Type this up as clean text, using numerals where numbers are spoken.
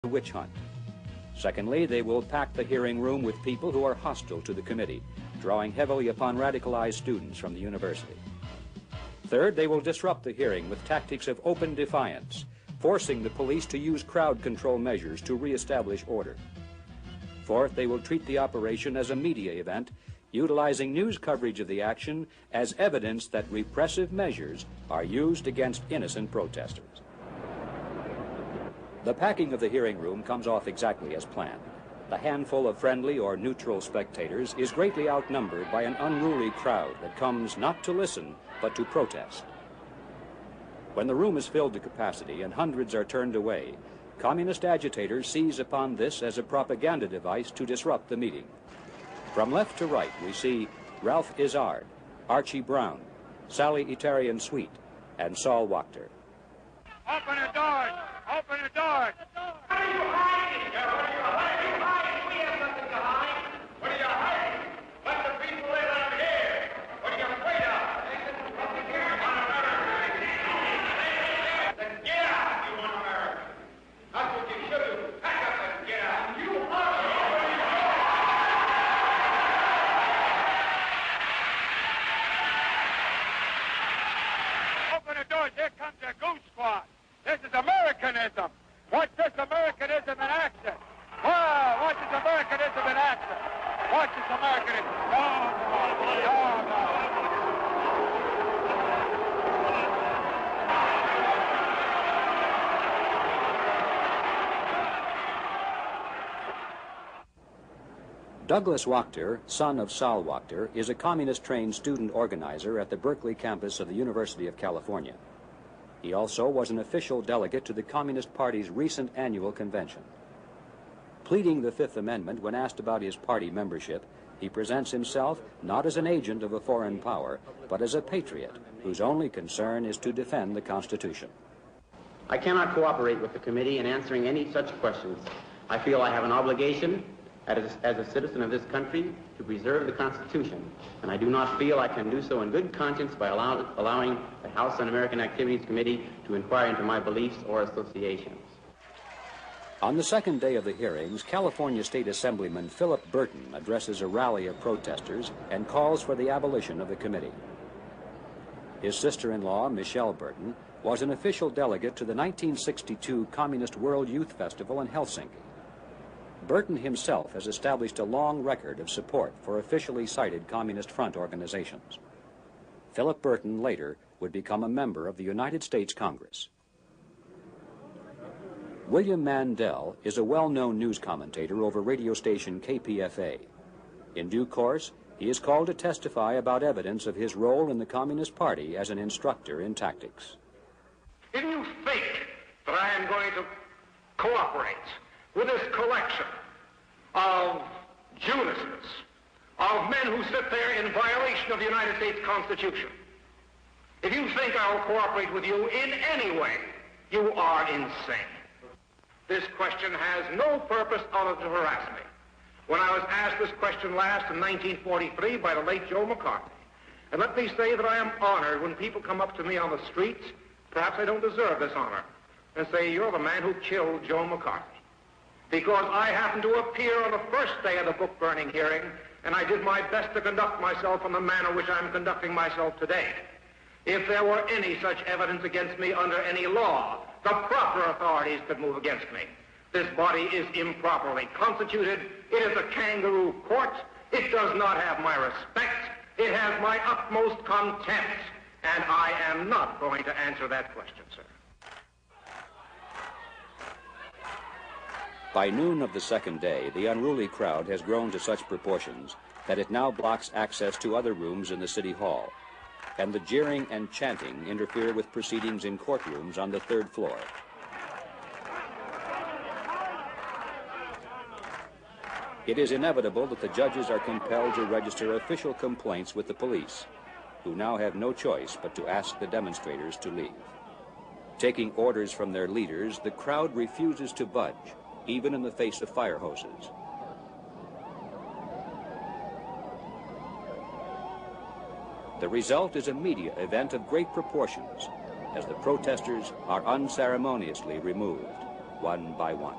witch hunt. Secondly, they will pack the hearing room with people who are hostile to the committee, drawing heavily upon radicalized students from the university. Third, they will disrupt the hearing with tactics of open defiance, forcing the police to use crowd control measures to reestablish order. Fourth, they will treat the operation as a media event, utilizing news coverage of the action as evidence that repressive measures are used against innocent protesters. The packing of the hearing room comes off exactly as planned. The handful of friendly or neutral spectators is greatly outnumbered by an unruly crowd that comes not to listen, but to protest. When the room is filled to capacity and hundreds are turned away, communist agitators seize upon this as a propaganda device to disrupt the meeting. From left to right, we see Ralph Izzard, Archie Brown, Sally Itarian Sweet, and Saul Wachter. Open the doors! Open the doors! What are you hiding? What are you hiding? We have nothing to hide. What are you hiding? Let the people live out here. What are you afraid of? Then get out, you un-American. That's what you should do. Pack up and get out. You are. Open the doors. Here comes the goose squad. This is Americanism. Watch this Americanism in action. Wow, watch this Americanism in action. Watch this Americanism. Douglas Wachter, son of Saul Wachter, is a communist-trained student organizer at the Berkeley campus of the University of California. He also was an official delegate to the Communist Party's recent annual convention. Pleading the Fifth Amendment when asked about his party membership, he presents himself not as an agent of a foreign power, but as a patriot whose only concern is to defend the Constitution. I cannot cooperate with the committee in answering any such questions. I feel I have an obligation as a citizen of this country to preserve the Constitution, and I do not feel I can do so in good conscience by allowing the House Un-American Activities Committee to inquire into my beliefs or associations. On the second day of the hearings, California State Assemblyman Philip Burton addresses a rally of protesters and calls for the abolition of the committee. His sister-in-law, Michelle Burton, was an official delegate to the 1962 Communist World Youth Festival in Helsinki. Burton himself has established a long record of support for officially cited Communist Front organizations. Philip Burton later would become a member of the United States Congress. William Mandel is a well-known news commentator over radio station KPFA. In due course, he is called to testify about evidence of his role in the Communist Party as an instructor in tactics. If you think that I am going to cooperate with this collection of Judases, of men who sit there in violation of the United States Constitution, if you think I will cooperate with you in any way, you are insane. This question has no purpose other than to harass me. When I was asked this question last in 1943 by the late Joe McCarthy, and let me say that I am honored when people come up to me on the streets, perhaps I don't deserve this honor, and say, you're the man who killed Joe McCarthy. Because I happened to appear on the first day of the book-burning hearing, and I did my best to conduct myself in the manner which I'm conducting myself today. If there were any such evidence against me under any law, the proper authorities could move against me. This body is improperly constituted. It is a kangaroo court. It does not have my respect. It has my utmost contempt. And I am not going to answer that question, sir. By noon of the second day, the unruly crowd has grown to such proportions that it now blocks access to other rooms in the City Hall, and the jeering and chanting interfere with proceedings in courtrooms on the third floor. It is inevitable that the judges are compelled to register official complaints with the police, who now have no choice but to ask the demonstrators to leave. Taking orders from their leaders, the crowd refuses to budge, even in the face of fire hoses. The result is a media event of great proportions, as the protesters are unceremoniously removed, one by one.